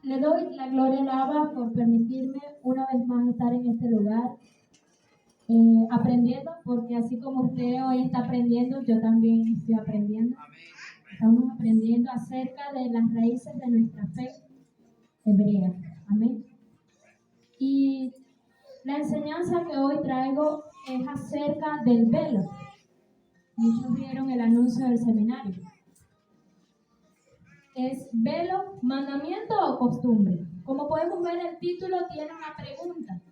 Le doy la gloria al Abba por permitirme una vez más estar en este lugar, aprendiendo, porque así como usted hoy está aprendiendo, yo también estoy aprendiendo. Estamos aprendiendo acerca de las raíces de nuestra fe hebrea. Amén. Y la enseñanza que hoy traigo es acerca del velo. Muchos vieron el anuncio del seminario. ¿Es velo, mandamiento o costumbre? Como podemos ver, el título tiene una pregunta.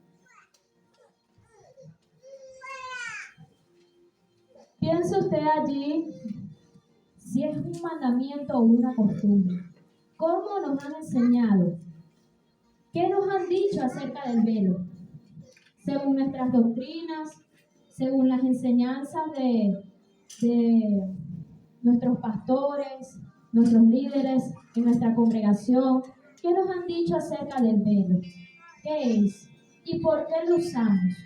Piense usted allí si es un mandamiento o una costumbre. ¿Cómo nos han enseñado? ¿Qué nos han dicho acerca del velo? Según nuestras doctrinas, según las enseñanzas de nuestros pastores, nuestros líderes en nuestra congregación, ¿qué nos han dicho acerca del velo? ¿Qué es? ¿Y por qué lo usamos?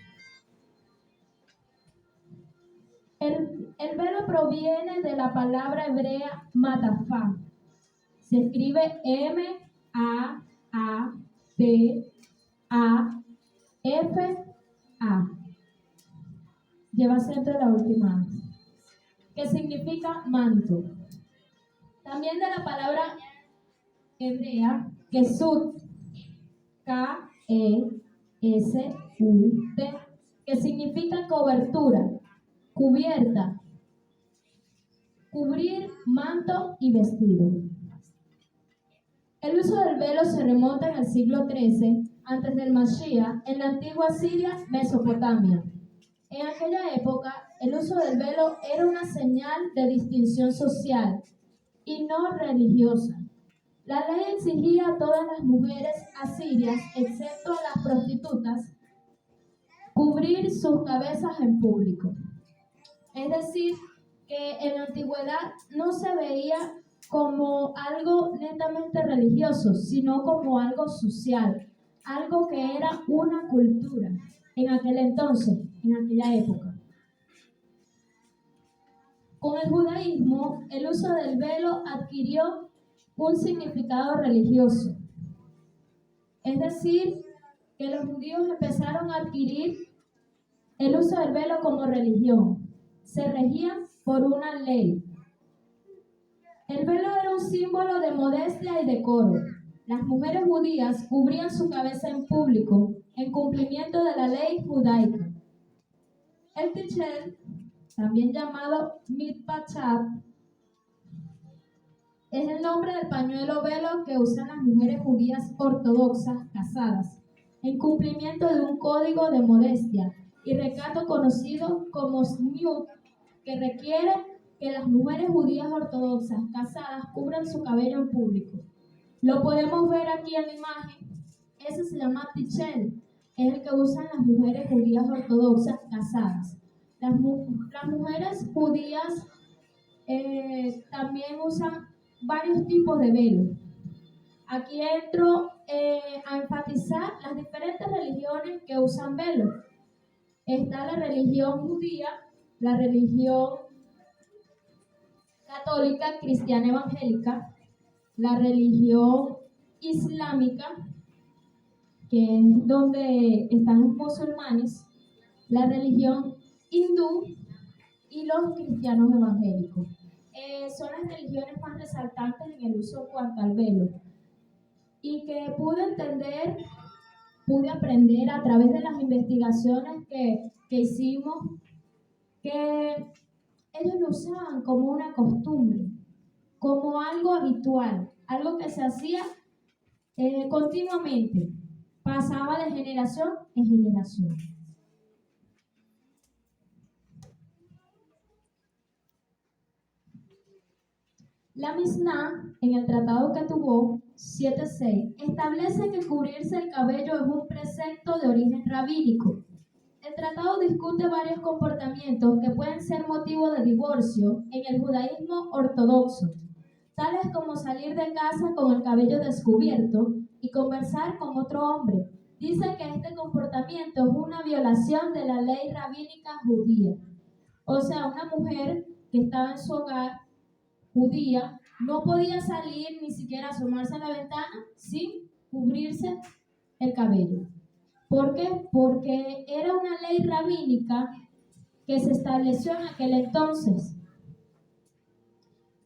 El velo proviene de la palabra hebrea matafá. Se escribe M-A-T-A-F-A. Lleva acento la última A, que significa manto. También de la palabra hebrea kesut, K-E-S-U-T, que significa cobertura, cubierta, cubrir, manto y vestido. El uso del velo se remonta en el siglo XIII, antes del Mashiach, en la antigua Siria, Mesopotamia. En aquella época, el uso del velo era una señal de distinción social y no religiosa. La ley exigía a todas las mujeres asirias, excepto a las prostitutas, cubrir sus cabezas en público. Es decir, que en la antigüedad no se veía como algo netamente religioso, sino como algo social, algo que era una cultura en aquel entonces, en aquella época. Con el judaísmo, el uso del velo adquirió un significado religioso. Es decir, que los judíos empezaron a adquirir el uso del velo como religión. Se regían por una ley. El velo era un símbolo de modestia y decoro. Las mujeres judías cubrían su cabeza en público en cumplimiento de la ley judaica. El tichel, también llamado mitpachat, es el nombre del pañuelo velo que usan las mujeres judías ortodoxas casadas en cumplimiento de un código de modestia y recato conocido como sniut, que requiere que las mujeres judías ortodoxas casadas cubran su cabello en público. Lo podemos ver aquí en la imagen. Ese se llama tichel, es el que usan las mujeres judías ortodoxas casadas. Las mujeres judías también usan varios tipos de velo. Aquí entro a enfatizar las diferentes religiones que usan velo. Está la religión judía, la religión católica, cristiana, evangélica, la religión islámica, que es donde están los musulmanes, la religión hindú y los cristianos evangélicos. Son las religiones más resaltantes en el uso cuanto al velo, y que pude aprender a través de las investigaciones que hicimos, que ellos lo usaban como una costumbre, como algo habitual, algo que se hacía continuamente, pasaba de generación en generación. La Mishnah, en el Tratado Ketubot 7.6, establece que cubrirse el cabello es un precepto de origen rabínico. El tratado discute varios comportamientos que pueden ser motivo de divorcio en el judaísmo ortodoxo, tales como salir de casa con el cabello descubierto y conversar con otro hombre. Dice que este comportamiento es una violación de la ley rabínica judía. O sea, una mujer que estaba en su hogar judía no podía salir ni siquiera asomarse a la ventana sin cubrirse el cabello. ¿Por qué? Porque era una ley rabínica que se estableció en aquel entonces.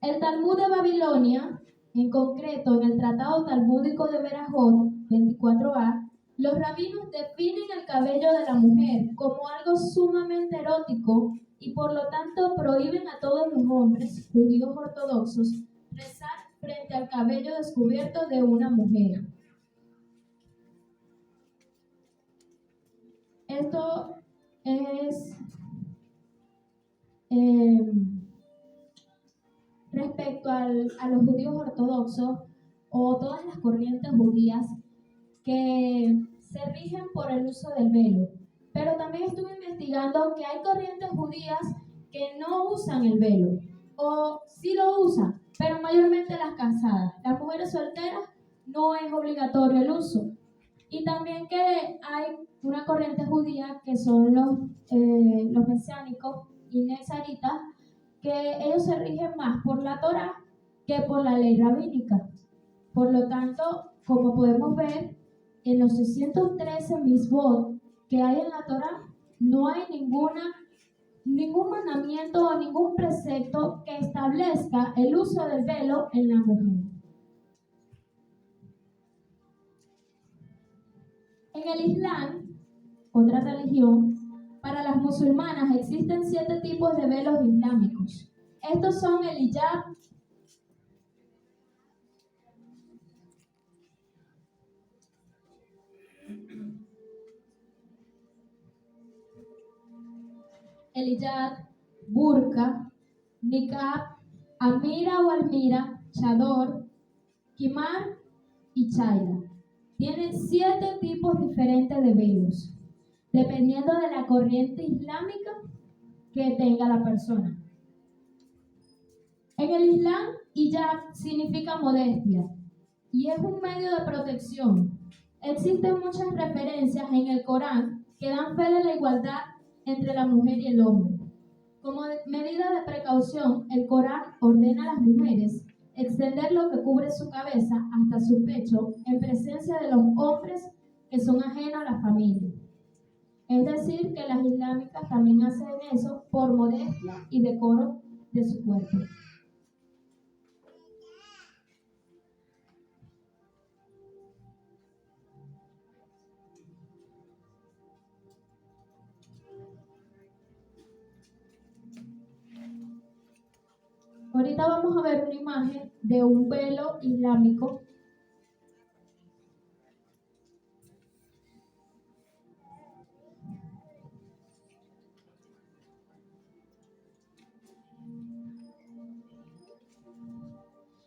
El Talmud de Babilonia, en concreto en el Tratado Talmúdico de Berajot 24a, los rabinos definen el cabello de la mujer como algo sumamente erótico y por lo tanto prohíben a todos los hombres judíos ortodoxos rezar frente al cabello descubierto de una mujer. Esto es respecto a los judíos ortodoxos o todas las corrientes judías que se rigen por el uso del velo. Pero también estuve investigando que hay corrientes judías que no usan el velo, o sí lo usan, pero mayormente las casadas. Las mujeres solteras no es obligatorio el uso. Y también que hay una corriente judía que son los mesiánicos y nezaritas, que ellos se rigen más por la Torá que por la ley rabínica. Por lo tanto, como podemos ver, en los 613 misbot que hay en la Torá, no hay ningún mandamiento o ningún precepto que establezca el uso del velo en la mujer. En el Islam, otra religión, para las musulmanas existen 7 tipos de velos islámicos. Estos son el hijab, burka, niqab, amira o almira, chador, kimar y chaila. Tienen 7 tipos diferentes de velos, dependiendo de la corriente islámica que tenga la persona. En el Islam, hijab significa modestia y es un medio de protección. Existen muchas referencias en el Corán que dan fe de la igualdad entre la mujer y el hombre. Como medida de precaución, el Corán ordena a las mujeres extender lo que cubre su cabeza hasta su pecho en presencia de los hombres que son ajenos a la familia. Es decir, que las islámicas también hacen eso por modestia y decoro de su cuerpo. Ahorita vamos a ver una imagen de un velo islámico.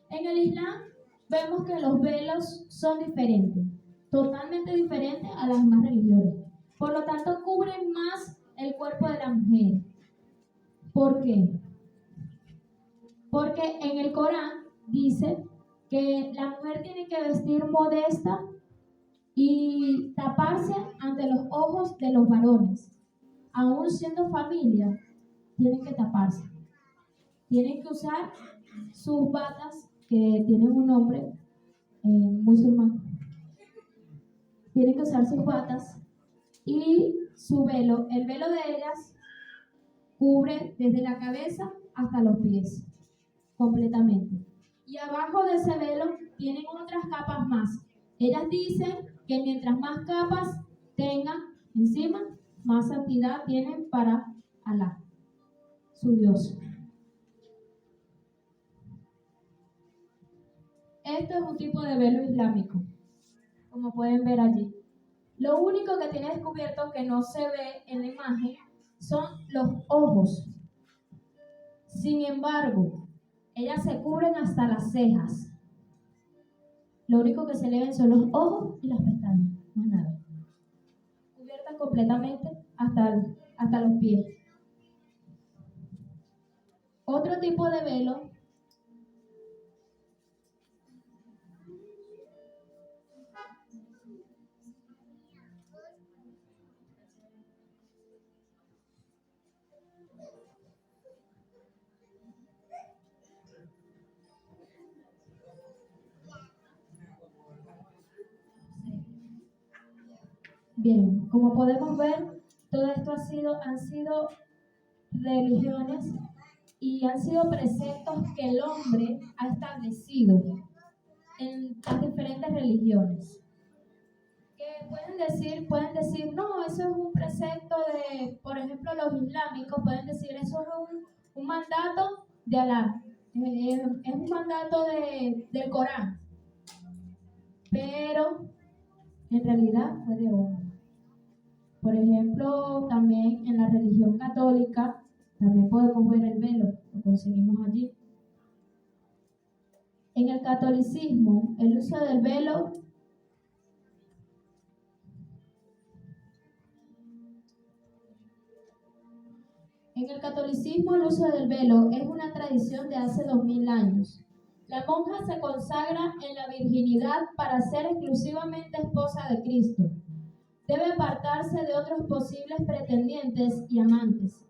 En el Islam vemos que los velos son diferentes, totalmente diferentes a las demás religiones. Por lo tanto, cubren más el cuerpo de la mujer. ¿Por qué? Porque en el Corán dice que la mujer tiene que vestir modesta y taparse ante los ojos de los varones. Aún siendo familia, tienen que taparse. Tienen que usar sus batas, que tienen un nombre musulmán. Tienen que usar sus batas y su velo. El velo de ellas cubre desde la cabeza hasta los pies, completamente. Y abajo de ese velo tienen otras capas más. Ellas dicen que mientras más capas tengan encima, más santidad tienen para Alá, su Dios. Esto es un tipo de velo islámico, como pueden ver allí. Lo único que tiene descubierto que no se ve en la imagen son los ojos. Sin embargo, ellas se cubren hasta las cejas. Lo único que se le ven son los ojos y las pestañas, más nada. Cubiertas completamente hasta los pies. Otro tipo de velo Bien, como podemos ver, todo esto han sido religiones y han sido preceptos que el hombre ha establecido en las diferentes religiones. Que pueden decir, no, eso es un precepto de, por ejemplo, los islámicos pueden decir, eso es un mandato de Alá, es un mandato del Corán, pero en realidad fue de hombre. Por ejemplo, también en la religión católica, también podemos ver el velo, lo conseguimos allí. En el catolicismo, el uso del velo es una tradición de hace 2000 años. La monja se consagra en la virginidad para ser exclusivamente esposa de Cristo. Debe apartarse de otros posibles pretendientes y amantes.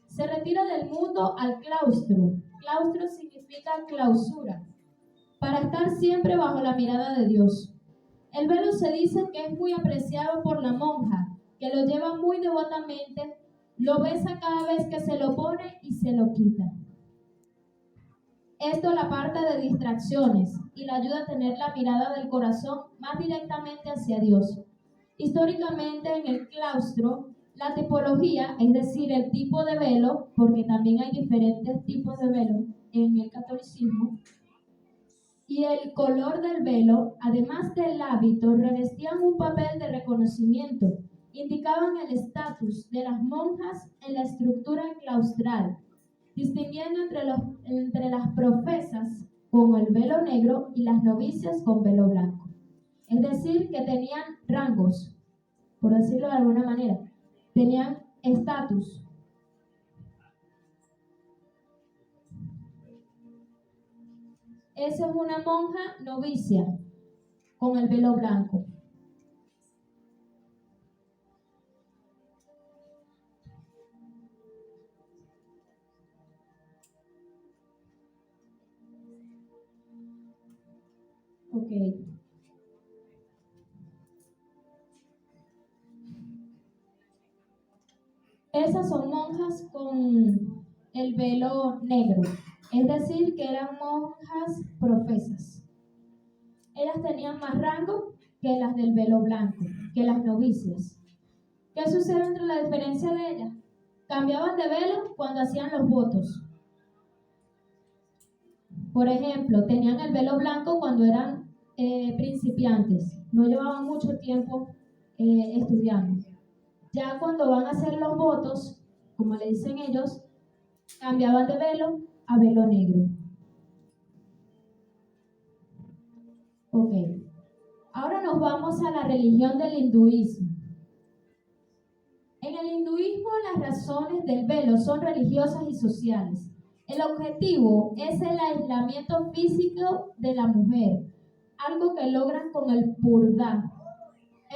Se retira del mundo al claustro. Claustro significa clausura, para estar siempre bajo la mirada de Dios. El velo se dice que es muy apreciado por la monja, que lo lleva muy devotamente, lo besa cada vez que se lo pone y se lo quita. Esto la aparta de distracciones y la ayuda a tener la mirada del corazón más directamente hacia Dios. Históricamente en el claustro, la tipología, es decir, el tipo de velo, porque también hay diferentes tipos de velo en el catolicismo, y el color del velo, además del hábito, revestían un papel de reconocimiento, indicaban el estatus de las monjas en la estructura claustral, distinguiendo entre las profesas con el velo negro y las novicias con velo blanco. Es decir, que tenían rangos, por decirlo de alguna manera, tenían estatus. Esa es una monja novicia con el velo blanco. Ok. Esas son monjas con el velo negro, es decir, que eran monjas profesas. Ellas tenían más rango que las del velo blanco, que las novicias. ¿Qué sucede entre la diferencia de ellas? Cambiaban de velo cuando hacían los votos. Por ejemplo, tenían el velo blanco cuando eran principiantes, no llevaban mucho tiempo estudiando. Ya cuando van a hacer los votos, como le dicen ellos, cambiaban de velo a velo negro. Ok. Ahora nos vamos a la religión del hinduismo. En el hinduismo las razones del velo son religiosas y sociales. El objetivo es el aislamiento físico de la mujer, algo que logran con el purdah.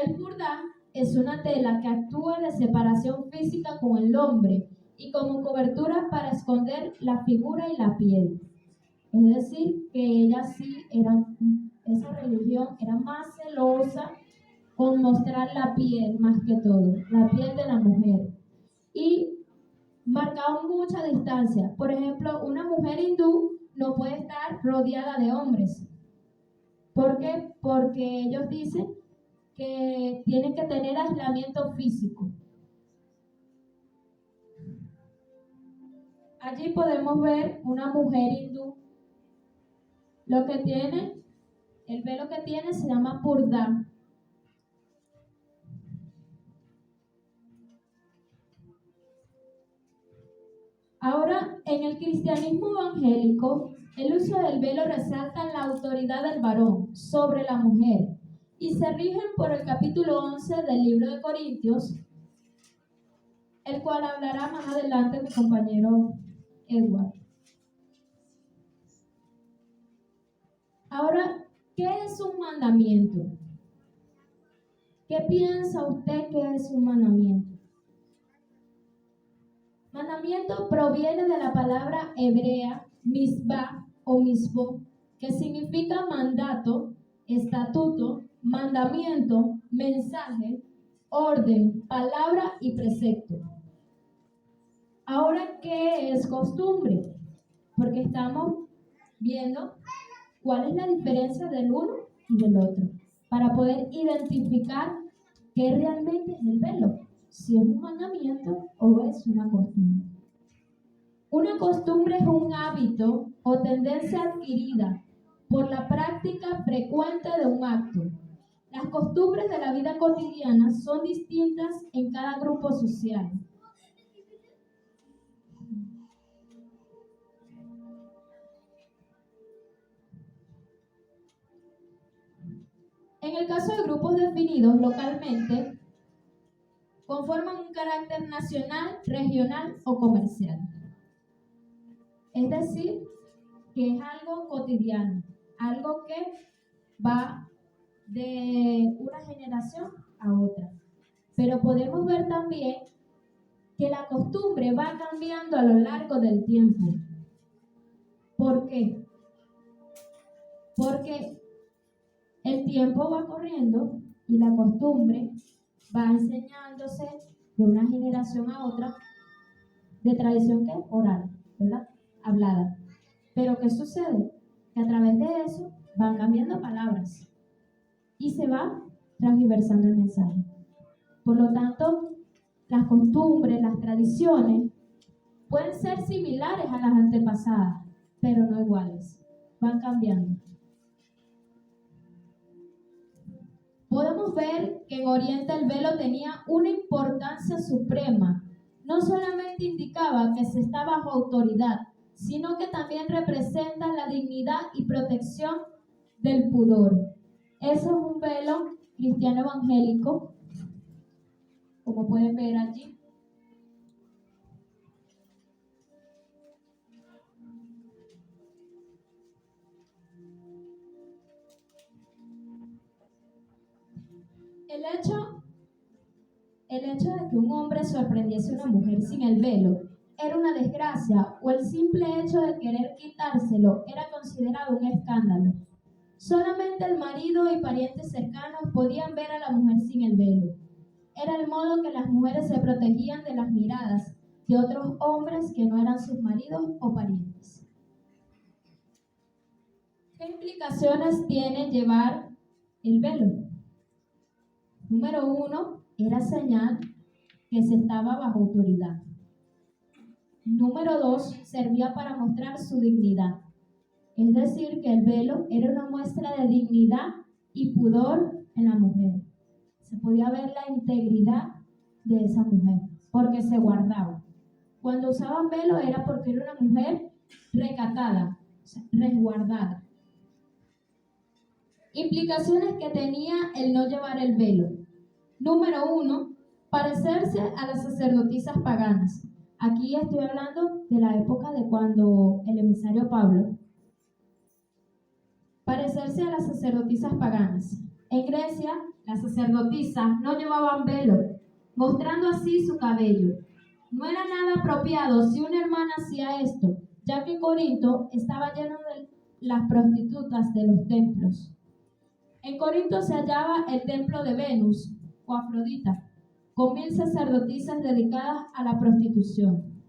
El purdah es una tela que actúa de separación física con el hombre y como cobertura para esconder la figura y la piel. Es decir, que ellas sí esa religión era más celosa con mostrar la piel más que todo, la piel de la mujer. Y marcaban mucha distancia. Por ejemplo, una mujer hindú no puede estar rodeada de hombres. ¿Por qué? Porque ellos dicen que tienen que tener aislamiento físico. Allí podemos ver una mujer hindú. El velo que tiene se llama purdah. Ahora, en el cristianismo evangélico, el uso del velo resalta la autoridad del varón sobre la mujer y se rigen por el capítulo 11 del libro de Corintios, el cual hablará más adelante mi compañero Edward. Ahora, ¿qué es un mandamiento? ¿Qué piensa usted que es un mandamiento? Mandamiento proviene de la palabra hebrea misbah o misbó, que significa mandato, estatuto, mandamiento, mensaje, orden, palabra y precepto. Ahora, ¿qué es costumbre? Porque estamos viendo cuál es la diferencia del uno y del otro, para poder identificar qué realmente es el velo, si es un mandamiento o es una costumbre. Una costumbre es un hábito o tendencia adquirida por la práctica frecuente de un acto. Las costumbres de la vida cotidiana son distintas en cada grupo social. En el caso de grupos definidos localmente, conforman un carácter nacional, regional o comercial. Es decir, que es algo cotidiano, algo que va de una generación a otra. Pero podemos ver también que la costumbre va cambiando a lo largo del tiempo. ¿Por qué? Porque el tiempo va corriendo y la costumbre va enseñándose de una generación a otra, de tradición que oral, ¿verdad? Hablada. Pero ¿qué sucede? Que a través de eso van cambiando palabras y se va transversando el mensaje. Por lo tanto, las costumbres, las tradiciones pueden ser similares a las antepasadas, pero no iguales. Van cambiando. Podemos ver que en Oriente el velo tenía una importancia suprema. No solamente indicaba que se está bajo autoridad, sino que también representa la dignidad y protección del pudor. Ese es un velo cristiano evangélico, como pueden ver allí. El hecho de que un hombre sorprendiese a una mujer sin el velo era una desgracia, o el simple hecho de querer quitárselo era considerado un escándalo. Solamente el marido y parientes cercanos podían ver a la mujer sin el velo. Era el modo que las mujeres se protegían de las miradas de otros hombres que no eran sus maridos o parientes. ¿Qué implicaciones tiene llevar el velo? Número 1, era señal que se estaba bajo autoridad. Número 2, servía para mostrar su dignidad. Es decir, que el velo era una muestra de dignidad y pudor en la mujer. Se podía ver la integridad de esa mujer, porque se guardaba. Cuando usaban velo era porque era una mujer recatada, o sea, resguardada. Implicaciones que tenía el no llevar el velo. Número 1, parecerse a las sacerdotisas paganas. Aquí estoy hablando de la época de cuando el emisario Pablo. Parecerse a las sacerdotisas paganas. En Grecia, las sacerdotisas no llevaban velo, mostrando así su cabello. No era nada apropiado si una hermana hacía esto, ya que Corinto estaba lleno de las prostitutas de los templos. En Corinto se hallaba el templo de Venus, o Afrodita, con 1000 sacerdotisas dedicadas a la prostitución.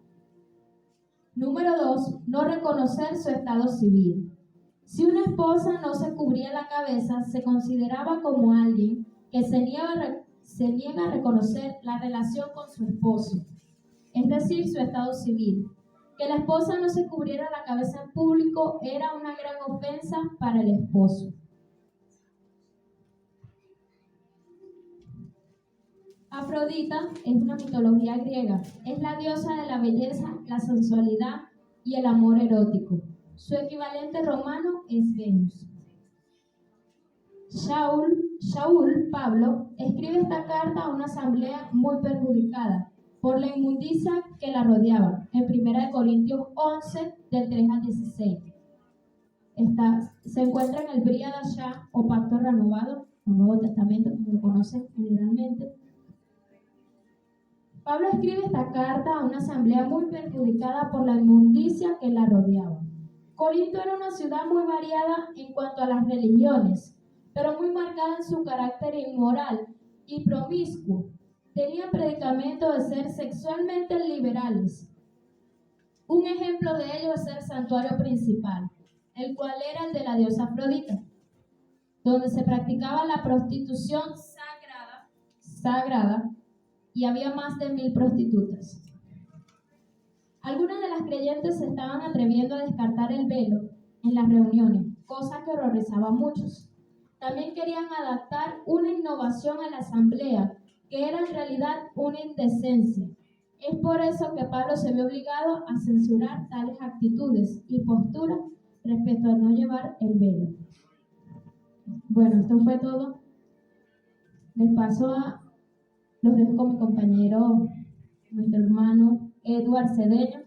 Número 2, no reconocer su estado civil. Si una esposa no se cubría la cabeza, se consideraba como alguien que se niega a reconocer la relación con su esposo, es decir, su estado civil. Que la esposa no se cubriera la cabeza en público era una gran ofensa para el esposo. Afrodita es una mitología griega, es la diosa de la belleza, la sensualidad y el amor erótico. Su equivalente romano es Venus. Shaul, Pablo, escribe esta carta a una asamblea muy perjudicada por la inmundicia que la rodeaba, en 1 Corintios 11, del 3 al 16. Se encuentra en el Brit Hadashah, o Pacto Renovado, o Nuevo Testamento, como lo conocen generalmente. Pablo escribe esta carta a una asamblea muy perjudicada por la inmundicia que la rodeaba. Corinto era una ciudad muy variada en cuanto a las religiones, pero muy marcada en su carácter inmoral y promiscuo. tenían predicamento de ser sexualmente liberales. Un ejemplo de ello es el santuario principal, el cual era el de la diosa Afrodita, donde se practicaba la prostitución sagrada y había más de 1000 prostitutas. Algunas de las creyentes se estaban atreviendo a descartar el velo en las reuniones, cosa que horrorizaba a muchos. También querían adaptar una innovación a la asamblea, que era en realidad una indecencia. Es por eso que Pablo se vio obligado a censurar tales actitudes y posturas respecto a no llevar el velo. Bueno, esto fue todo. Los dejo con mi compañero, nuestro hermano Edward Cedeño.